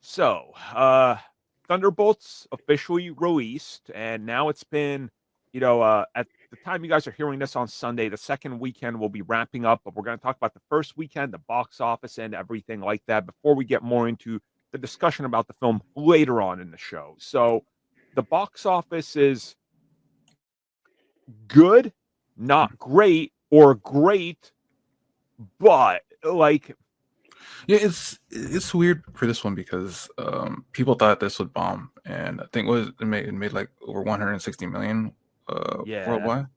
So, Thunderbolts officially released, and now it's been, at the time you guys are hearing this on Sunday, the second weekend will be wrapping up, but we're going to talk about the first weekend, the box office, and everything like that before we get more into the discussion about the film later on in the show. So, the box office is good, not great, or great, but like Yeah, it's weird for this one because people thought this would bomb, and I think it made like over 160 million yeah. worldwide,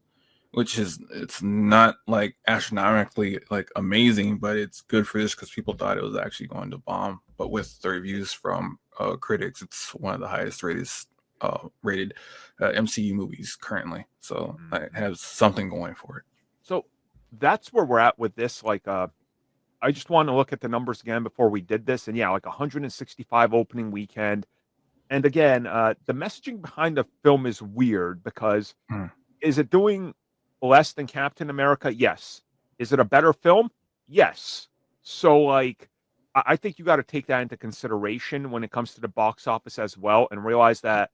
which it's not like astronomically like amazing, but it's good for this because people thought it was actually going to bomb. But with the reviews from critics, it's one of the highest rated MCU movies currently, so it has something going for it. So that's where we're at with this. I just want to look at the numbers again before we did this, and yeah, like 165 opening weekend. And again, the messaging behind the film is weird because is it doing less than Captain America? Yes. Is it a better film? Yes. So like, I think you got to take that into consideration when it comes to the box office as well, and realize that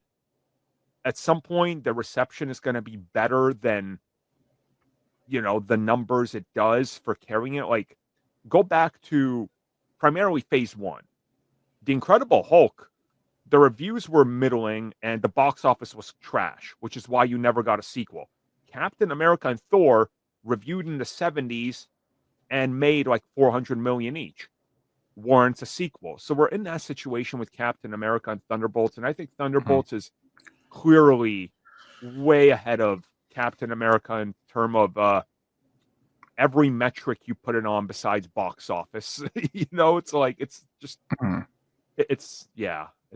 at some point the reception is going to be better than the numbers it does for carrying it. Like, go back to primarily phase one. The Incredible Hulk, the reviews were middling and the box office was trash, which is why you never got a sequel. Captain America and Thor reviewed in the 70s and made like 400 million each. Warrants a sequel. So we're in that situation with Captain America and Thunderbolts, and I think Thunderbolts is clearly way ahead of Captain America in terms of every metric you put it on besides box office. It's like it's just it's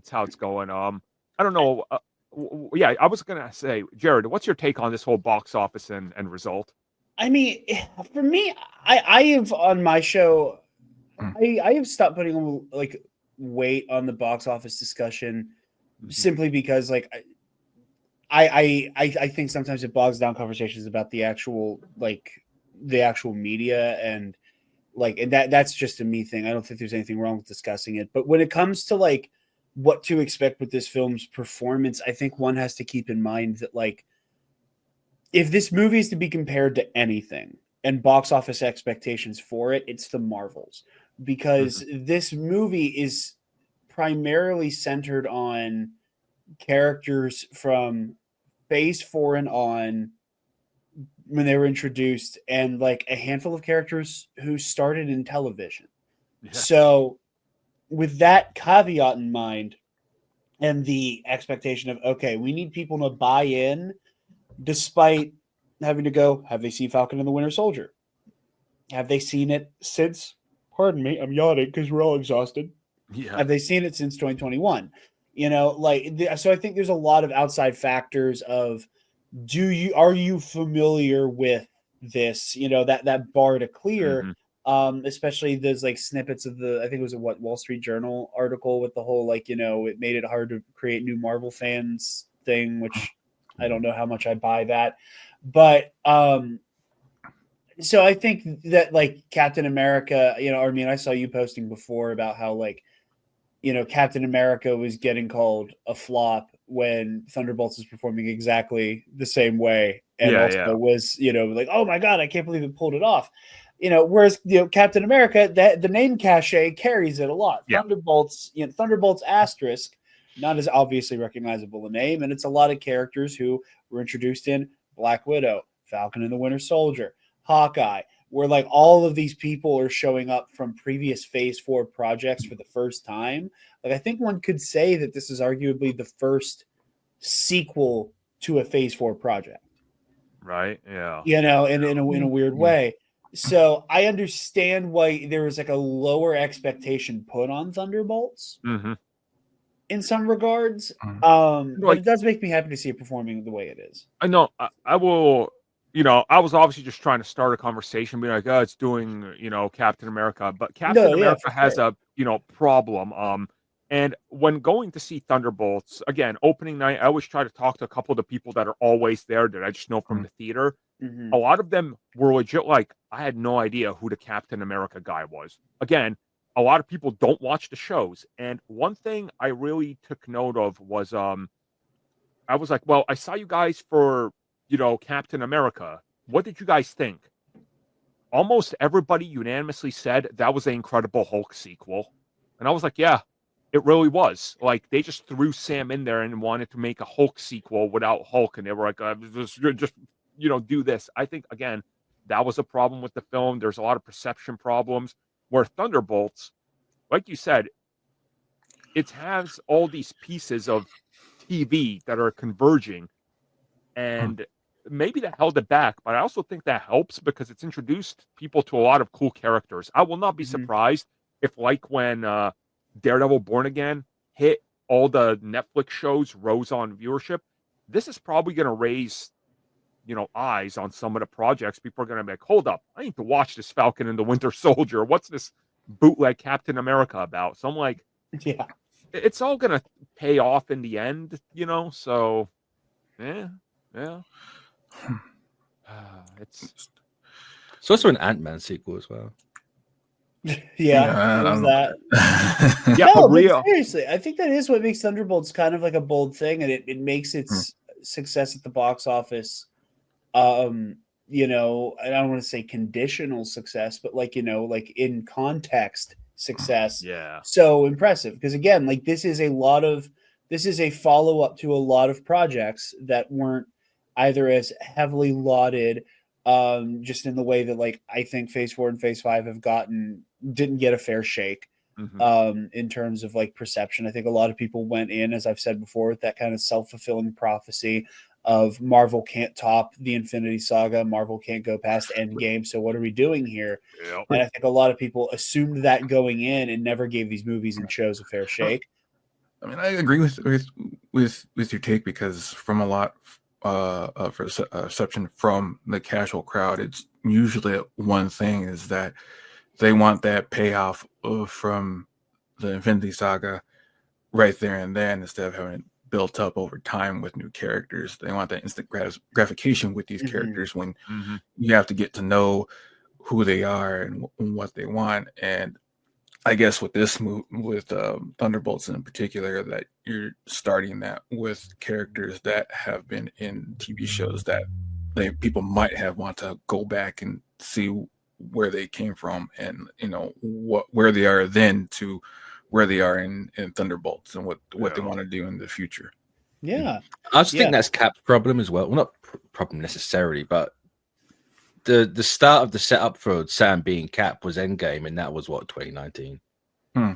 how it's going. I don't know. Yeah, I was gonna say, Jared, what's your take on this whole box office and result? I mean, for me, I have on my show, I have stopped putting like weight on the box office discussion simply because like I think sometimes it bogs down conversations about the actual media and that's just a me thing. I don't think there's anything wrong with discussing it. But when it comes to like what to expect with this film's performance, I think one has to keep in mind that like if this movie is to be compared to anything and box office expectations for it, it's the Marvels. Because this movie is primarily centered on characters from phase 4 and on when they were introduced, and like a handful of characters who started in television. Yeah. So with that caveat in mind and the expectation of, okay, we need people to buy in despite having to go, have they seen Falcon and the Winter Soldier? Have they seen it since, pardon me, I'm yawning because we're all exhausted. Yeah. Have they seen it since 2021? So I think there's a lot of outside factors of, are you familiar with this? That bar to clear, especially those like snippets of I think it was a Wall Street Journal article with the whole it made it hard to create new Marvel fans thing, which I don't know how much I buy that, but so I think that like Captain America, I saw you posting before about how like Captain America was getting called a flop when Thunderbolts is performing exactly the same way, and was like, oh my god, I can't believe it pulled it off. Whereas Captain America, the name cachet carries it a lot. Yeah. Thunderbolts asterisk, not as obviously recognizable a name, and it's a lot of characters who were introduced in Black Widow, Falcon and the Winter Soldier, Hawkeye, where like all of these people are showing up from previous phase 4 projects for the first time. Like I think one could say that this is arguably the first sequel to a phase 4 project. Right. Yeah. In a weird way. So I understand why there was like a lower expectation put on Thunderbolts in some regards. But it does make me happy to see it performing the way it is. I know. I will. I was obviously just trying to start a conversation, being like, "Oh, it's doing, Captain America," but Captain America has a, problem. And when going to see Thunderbolts again, opening night, I always try to talk to a couple of the people that are always there that I just know from the theater. A lot of them were legit like, I had no idea who the Captain America guy was. Again, a lot of people don't watch the shows. And one thing I really took note of was I was like, well, I saw you guys for, Captain America. What did you guys think? Almost everybody unanimously said that was an Incredible Hulk sequel. And I was like, yeah, it really was. Like, they just threw Sam in there and wanted to make a Hulk sequel without Hulk. And they were like, just do this. I think, again, that was a problem with the film. There's a lot of perception problems. Where Thunderbolts, like you said, it has all these pieces of TV that are converging. And maybe that held it back, but I also think that helps because it's introduced people to a lot of cool characters. I will not be surprised if, like when Daredevil Born Again hit, all the Netflix shows rose on viewership. This is probably going to raise, eyes on some of the projects. People are going to be like, hold up, I need to watch this Falcon and the Winter Soldier. What's this bootleg Captain America about? So I'm like, yeah, it's all going to pay off in the end, so yeah. It's also an Ant-Man sequel as well. yeah, that. Yeah, No, but real. seriously, I think that is what makes Thunderbolts kind of like a bold thing, and it makes its success at the box office. I don't want to say conditional success, but like in context success. Yeah. So impressive because again, like this is a follow up to a lot of projects that weren't either as heavily lauded, just in the way that like I think Phase 4 and Phase 5 didn't get a fair shake. In terms of like perception. I think a lot of people went in, as I've said before, with that kind of self-fulfilling prophecy of Marvel can't top the Infinity Saga, Marvel can't go past Endgame, so what are we doing here? Yep. And I think a lot of people assumed that going in and never gave these movies and shows a fair shake. I mean, I agree with your take because from a lot of perception from the casual crowd, it's usually one thing is that they want that payoff from the Infinity Saga right there and then instead of having it built up over time with new characters. They want that instant gratification with these characters when you have to get to know who they are and what they want. And I guess with this with Thunderbolts in particular, that you're starting that with characters that have been in TV shows that people might have want to go back and see where they came from and where they are then to where they are in Thunderbolts and what they want to do in the future. Yeah, I also think that's Cap's problem as well. Well, not problem necessarily, but the start of the setup for Sam being Cap was Endgame, and that was what 2019.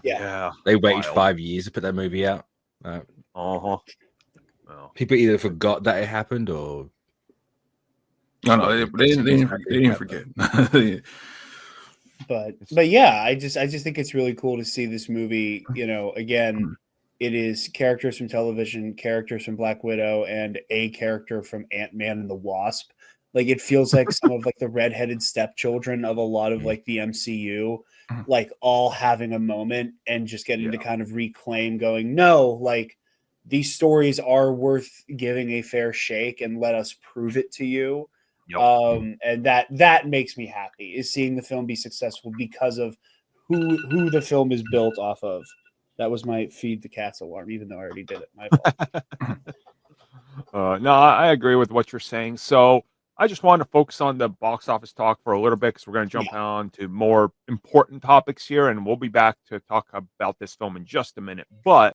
Yeah. They waited 5 years to put that movie out. Well. People either forgot that it happened or no, they didn't forget. But yeah, I just think it's really cool to see this movie. Again, it is characters from television, characters from Black Widow, and a character from Ant-Man and the Wasp. Like it feels like some of like the redheaded stepchildren of a lot of like the MCU, like all having a moment and just getting to kind of reclaim going, no, like these stories are worth giving a fair shake and let us prove it to you. Yep. And that makes me happy is seeing the film be successful because of who the film is built off of. That was my feed the cats alarm, even though I already did it. My fault. No, I agree with what you're saying. So I just wanted to focus on the box office talk for a little bit because we're going to jump on to more important topics here, and we'll be back to talk about this film in just a minute. But